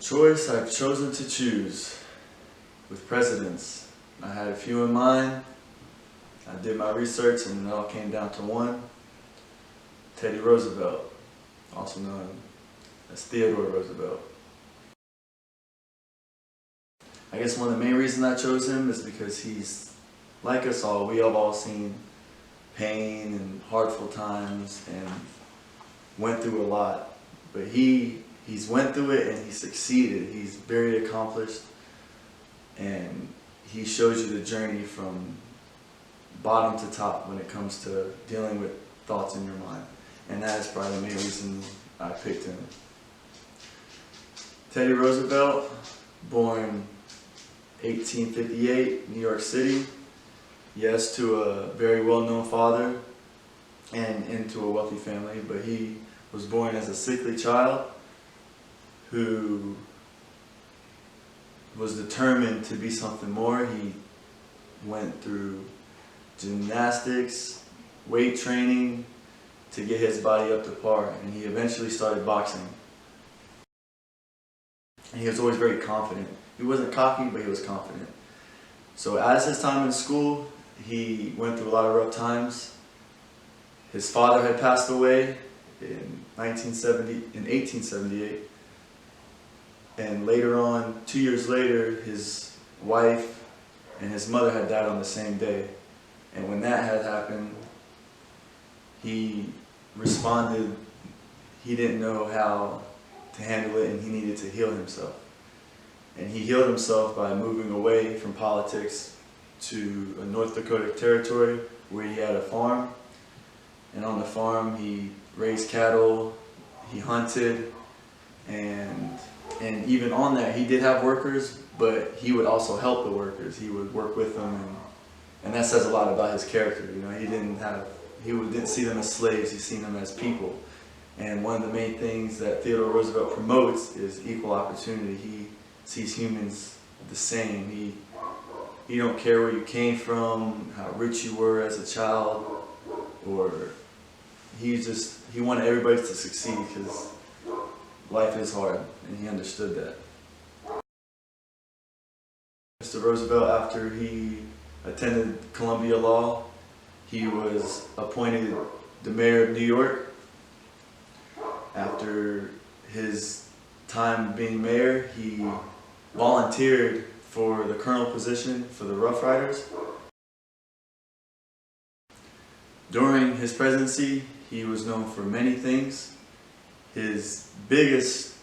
choice I've chosen to choose with presidents. I had a few in mind. I did my research and it all came down to one. Teddy Roosevelt, also known as Theodore Roosevelt. I guess one of the main reasons I chose him is because he's like us all. We have all seen pain and hurtful times and went through a lot. But he's went through it and he succeeded. He's very accomplished and he shows you the journey from bottom to top when it comes to dealing with thoughts in your mind. And that is probably the main reason I picked him. Teddy Roosevelt, born 1858, New York City. Yes, to a very well-known father and into a wealthy family, but he was born as a sickly child who was determined to be something more. He went through gymnastics, weight training to get his body up to par, and he eventually started boxing. And he was always very confident. He wasn't cocky, but he was confident. So as his time in school, he went through a lot of rough times. His father had passed away in 1878. And later on, 2 years later, his wife and his mother had died on the same day. And when that had happened, he responded, he didn't know how to handle it and he needed to heal himself. And he healed himself by moving away from politics to a North Dakota territory where he had a farm. And on the farm he raised cattle, he hunted, and even on that he did have workers, but he would also help the workers. He would work with them, and that says a lot about his character. You know, he didn't see them as slaves, he seen them as people. And one of the main things that Theodore Roosevelt promotes is equal opportunity. He sees humans the same. He don't care where you came from, how rich you were as a child, or he wanted everybody to succeed because life is hard, and he understood that. Mr. Roosevelt, after he attended Columbia Law, he was appointed the mayor of New York. After his time being mayor, he volunteered for the colonel position for the Rough Riders. During his presidency, he was known for many things. His biggest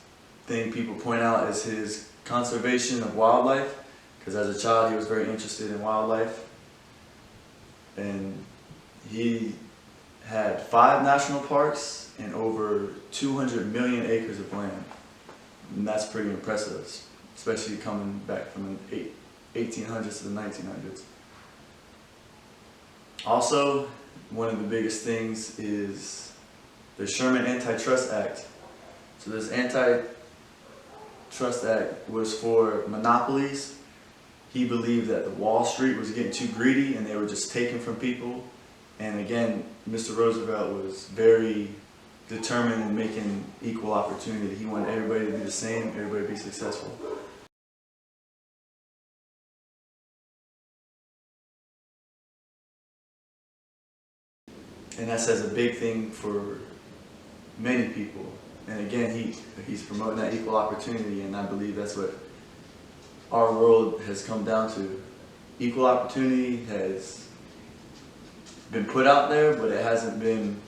thing people point out is his conservation of wildlife, because as a child he was very interested in wildlife. And he had 5 national parks and over 200 million acres of land. And that's pretty impressive, especially coming back from the 1800s to the 1900s. Also, one of the biggest things is the Sherman Antitrust Act. So this Antitrust Act was for monopolies. He believed that the Wall Street was getting too greedy and they were just taking from people. And again, Mr. Roosevelt was very determined in making equal opportunity. He wanted everybody to be the same, everybody to be successful. And that says a big thing for many people. And again, he's promoting that equal opportunity, and I believe that's what our world has come down to. Equal opportunity has been put out there, but it hasn't been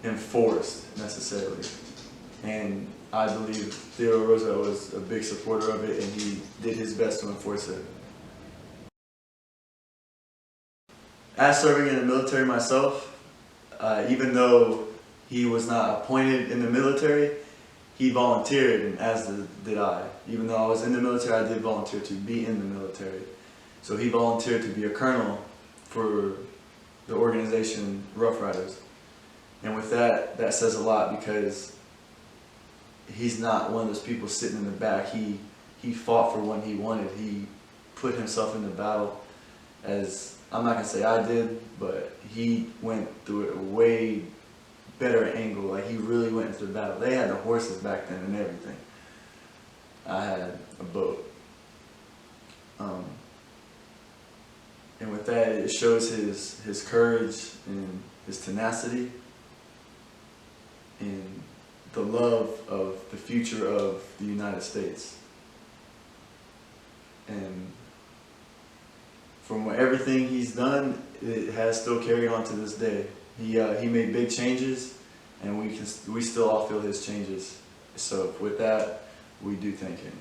enforced necessarily. And I believe Theodore Roosevelt was a big supporter of it, and he did his best to enforce it. As serving in the military myself, even though he was not appointed in the military, he volunteered, and as did I. Even though I was in the military, I did volunteer to be in the military. So he volunteered to be a colonel for the organization Rough Riders. And with that, that says a lot, because he's not one of those people sitting in the back. He fought for what he wanted. He put himself in the battle, as I'm not going to say I did, but he went through it way better angle. Like he really went into the battle. They had the horses back then and everything. I had a boat. And with that, it shows his courage and his tenacity and the love of the future of the United States. And from everything he's done, it has still carried on to this day. He made big changes, and we still all feel his changes. So with that, we do thank him.